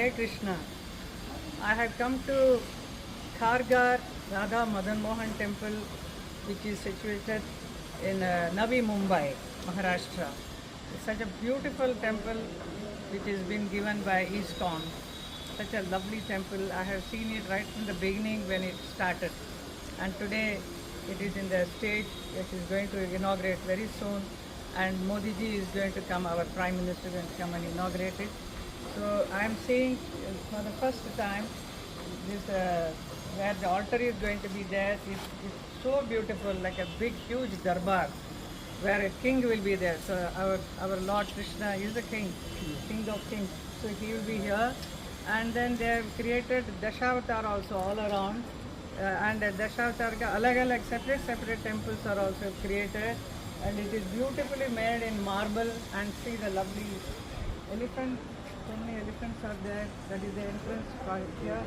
Hare Krishna. I have come to Khargar Radha Madan Mohan Temple, which is situated in Navi Mumbai, Maharashtra. It's such a beautiful temple which has been given by ISKCON. Such a lovely temple. I have seen it right from the beginning when it started. And today it is in the stage which is going to inaugurate very soon. And Modi ji is going to come, our Prime Minister is going to come and inaugurate it. So I am seeing for the first time this where the altar is going to be there. It's so beautiful, like a big, huge darbar where a king will be there. So our Lord Krishna is the king, king of kings. So he will be here. And then they have created Dashavatar also all around. And Dashavatar ka alag separate temples are also created. And it is beautifully made in marble, and see the lovely elephant. So many elephants are there. That is the entrance right here.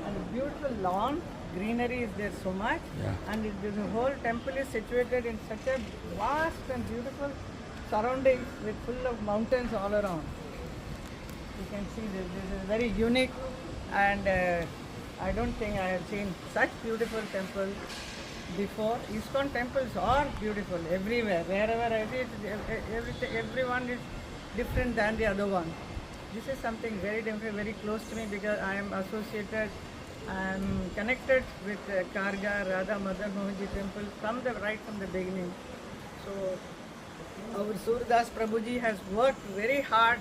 And a beautiful lawn, greenery is there so much. Yeah. And the whole temple is situated in such a vast and beautiful surroundings with full of mountains all around. You can see this is very unique, and I don't think I have seen such beautiful temple before. ISKCON temples are beautiful everywhere. Wherever I see it, everyone is different than the other one. This is something very different, very close to me, because I am associated, I am connected with Khargar Radha Madan Mohanji temple right from the beginning. So our Surdas Prabhuji has worked very hard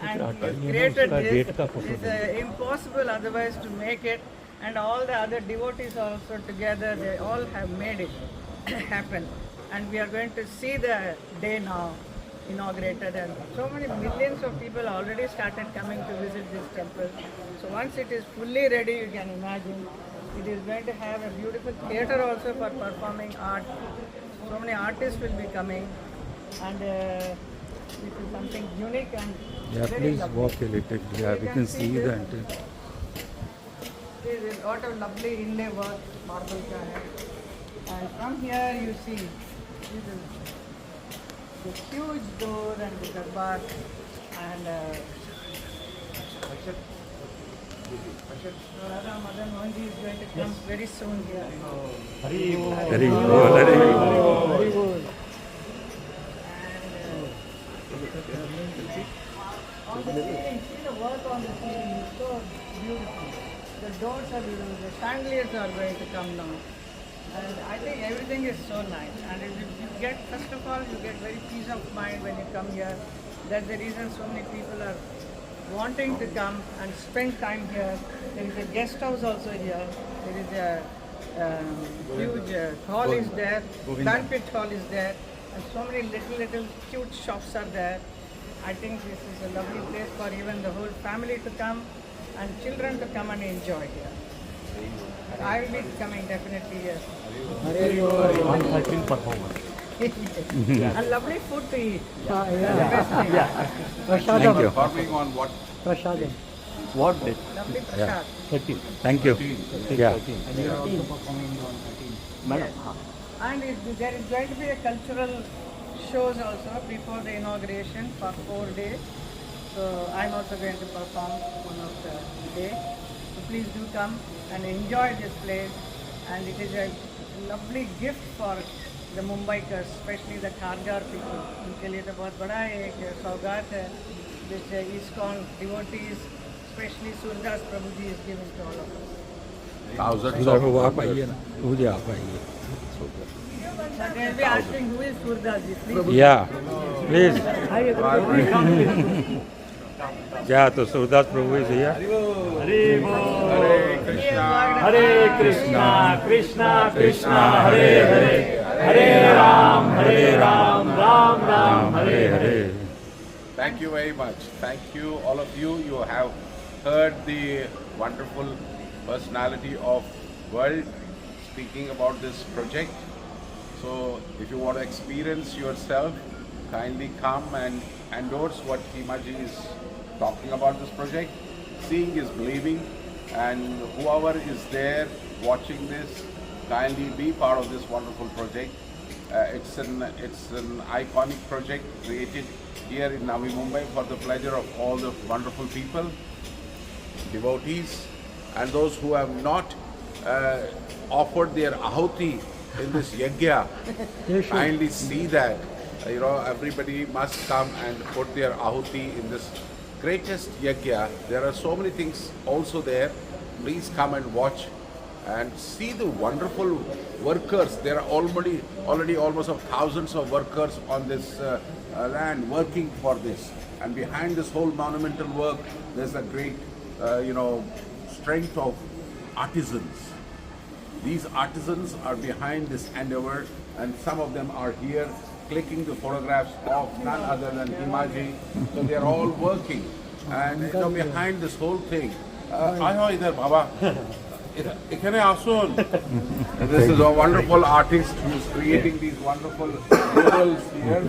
and he has created this. It's impossible otherwise to make it, and all the other devotees also together, they all have made it happen. And we are going to see the day now inaugurated, and so many millions of people already started coming to visit this temple. So once it is fully ready, you can imagine, it is going to have a beautiful theatre also for performing art. So many artists will be coming, and this is something unique and Yeah, very please lovely. walk a little. Yeah, we can see the this. entrance. There is a lot of lovely inlay work, marble ka hai. And from here you see this is the huge door and the darbar, and Radha Madan Mohanji is going to come very soon here. Very good, very good. On the ceiling, see the work on the ceiling is so beautiful. The doors are beautiful, the chandeliers are going to come now. And I think everything is so nice. And you get, first of all, you get very peace of mind when you come here. That's the reason so many people are wanting to come and spend time here. There is a guest house also here. There is a huge hall is there, banquet hall is there, and so many little cute shops are there. I think this is a lovely place for even the whole family to come and children to come and enjoy here. But I will be coming definitely here. And lovely food to eat. The best thing. Thank you. Performing on what? What date? Lovely Yeah. prasad. 13. Thank you. Yeah. And you are also performing on 13. Madam, And there is going to be a cultural shows also before the inauguration for 4 days. So I'm also going to perform one of the day. So please do come and enjoy this place. And it is a lovely gift for the Mumbaikars, especially the Khargar people. उनके लिए तो बहुत बड़ा एक सौगात है. This ISKCON devotees, especially Surdas Prabhuji, is given to all of us. Thousands उधर of वो आप आइए ना, उधर आप आइए. But they'll be asking who is Surdas ji. Please. Yeah, please. Yeah, तो सूरदास प्रभु is here. Hare Bol. Hare Krishna. Hare Krishna, Krishna Krishna, Hare Hare, Hare Ram, Ram Ram, Hare Hare. Thank you very much. Thank you, all of you. You have heard the wonderful personality of world speaking about this project. So if you want to experience yourself, kindly come and endorse what Himaji is talking about this project. Seeing is believing, and whoever is there watching this, kindly be part of this wonderful project. It's an iconic project created here in Navi Mumbai for the pleasure of all the wonderful people. devotees and those who have not offered their ahuti in this yajna, kindly see that everybody must come and put their ahuti in this greatest yajna. There are so many things also there. Please come and watch and see the wonderful workers. There are already almost thousands of workers on this land working for this. And behind this whole monumental work, there's a great, strength of artisans. These artisans are behind this endeavor, and some of them are here clicking the photographs of none other than Himaji. So they are all working, and behind this whole thing. This is a wonderful artist who is creating these wonderful murals here.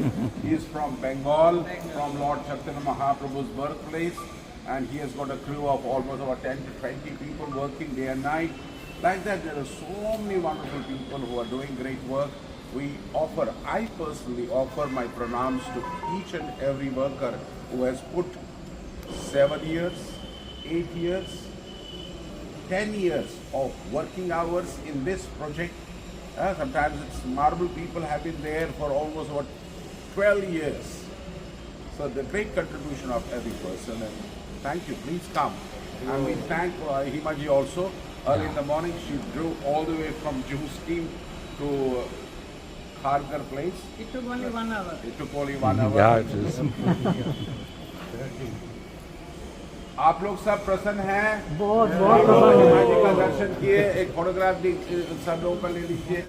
He is from Bengal, from Lord Chaitanya Mahaprabhu's birthplace, and he has got a crew of almost about 10 to 20 people working day and night. Like that, there are so many wonderful people who are doing great work. I personally offer my pranams to each and every worker who has put 7 years, 8 years, 10 years of working hours in this project. Sometimes it's marble people have been there for almost about 12 years. So the great contribution of every person. And thank you. Please come. And we thank Himaji also. Early in the morning, she drove all the way from Juhu scheme to Khargar place. It took only 1 hour. It took only 1 hour. Yeah, it is. आप लोग सब प्रसन्न हैं? बहुत प्रसन्न हैं। हिमाजी का दर्शन किए, एक फोटोग्राफ सब लोगों का ले लीजिए।